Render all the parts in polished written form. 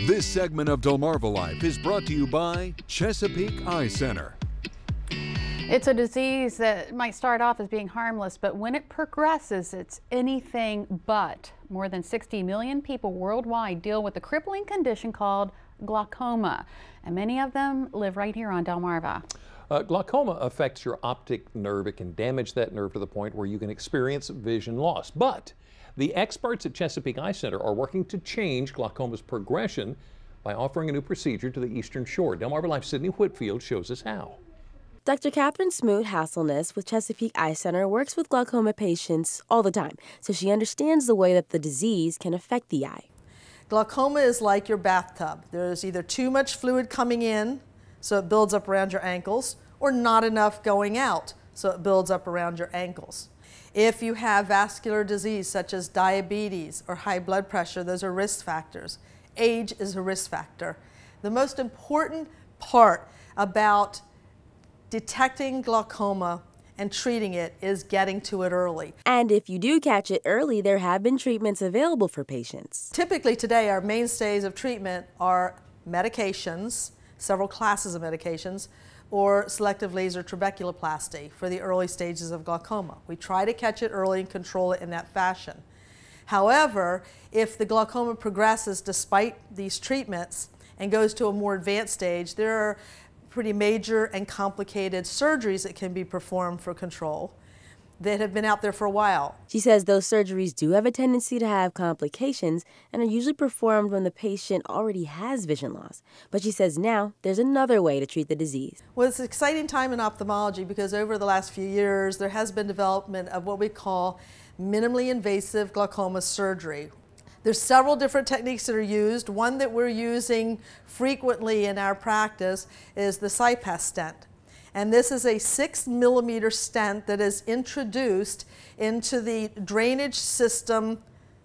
This segment of Delmarva Life is brought to you by Chesapeake Eye Center. It's a disease that might start off as being harmless, but when it progresses, it's anything but. More than 60 million people worldwide deal with a crippling condition called glaucoma, and many of them live right here on Delmarva. Glaucoma affects your optic nerve. It can damage that nerve to the point where you can experience vision loss. But the experts at Chesapeake Eye Center are working to change glaucoma's progression by offering a new procedure to the Eastern Shore. Delmarva Life's Sydney Whitfield shows us how. Dr. Catherine Smoot-Hasselness with Chesapeake Eye Center works with glaucoma patients all the time, so she understands the way that the disease can affect the eye. Glaucoma is like your bathtub. There's either too much fluid coming in, so it builds up around your ankles, or not enough going out, so it builds up around your ankles. If you have vascular disease such as diabetes or high blood pressure, those are risk factors. Age is a risk factor. The most important part about detecting glaucoma and treating it is getting to it early. And if you do catch it early, there have been treatments available for patients. Typically today, our mainstays of treatment are medications, several classes of medications, or selective laser trabeculoplasty for the early stages of glaucoma. We try to catch it early and control it in that fashion. However, if the glaucoma progresses despite these treatments and goes to a more advanced stage, there are pretty major and complicated surgeries that can be performed for control that have been out there for a while. She says those surgeries do have a tendency to have complications and are usually performed when the patient already has vision loss. But she says now there's another way to treat the disease. Well, it's an exciting time in ophthalmology because over the last few years there has been development of what we call minimally invasive glaucoma surgery. There's several different techniques that are used. One that we're using frequently in our practice is the CyPass stent. And this is a 6mm stent that is introduced into the drainage system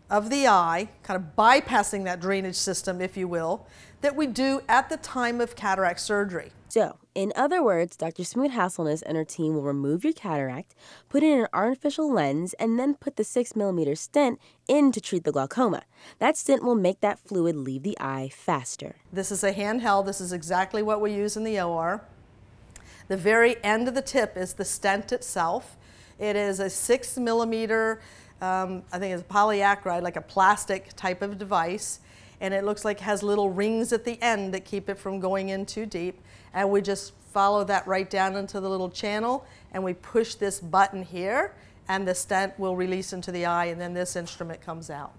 of the eye, kind of bypassing that drainage system, if you will, that we do at the time of cataract surgery. So, in other words, Dr. Smoot-Hasselness and her team will remove your cataract, put in an artificial lens, and then put the 6mm stent in to treat the glaucoma. That stent will make that fluid leave the eye faster. This is a handheld. This is exactly what we use in the OR. The very end of the tip is the stent itself. It is a 6mm, I think it's polyacrylate, like a plastic type of device. And it looks like it has little rings at the end that keep it from going in too deep. And we just follow that right down into the little channel, and we push this button here, and the stent will release into the eye, and then this instrument comes out.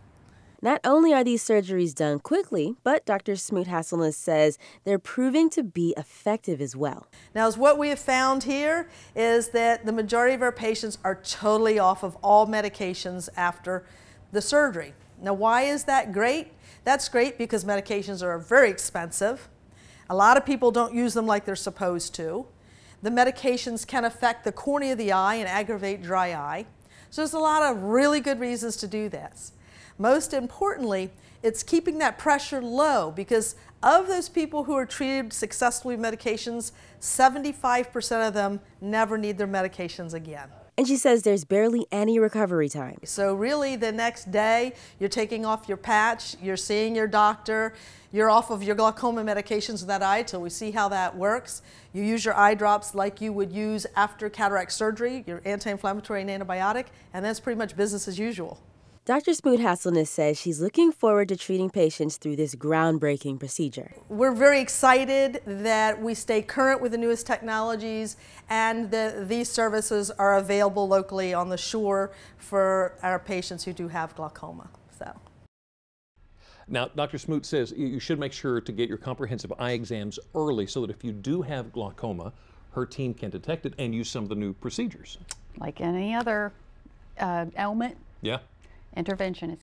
Not only are these surgeries done quickly, but Dr. Smoot-Hasselness says they're proving to be effective as well. Now, what we have found here is that the majority of our patients are totally off of all medications after the surgery. Now, why is that great? That's great because medications are very expensive. A lot of people don't use them like they're supposed to. The medications can affect the cornea of the eye and aggravate dry eye. So there's a lot of really good reasons to do this. Most importantly, it's keeping that pressure low because of those people who are treated successfully with medications, 75% of them never need their medications again. And she says there's barely any recovery time. So really the next day, you're taking off your patch, you're seeing your doctor, you're off of your glaucoma medications with that eye till we see how that works. You use your eye drops like you would use after cataract surgery, your anti-inflammatory and antibiotic, and that's pretty much business as usual. Dr. Smoot-Hasselness says she's looking forward to treating patients through this groundbreaking procedure. We're very excited that we stay current with the newest technologies and that these services are available locally on the shore for our patients who do have glaucoma. Now, Dr. Smoot says you should make sure to get your comprehensive eye exams early so that if you do have glaucoma, her team can detect it and use some of the new procedures. Like any other ailment, yeah. intervention is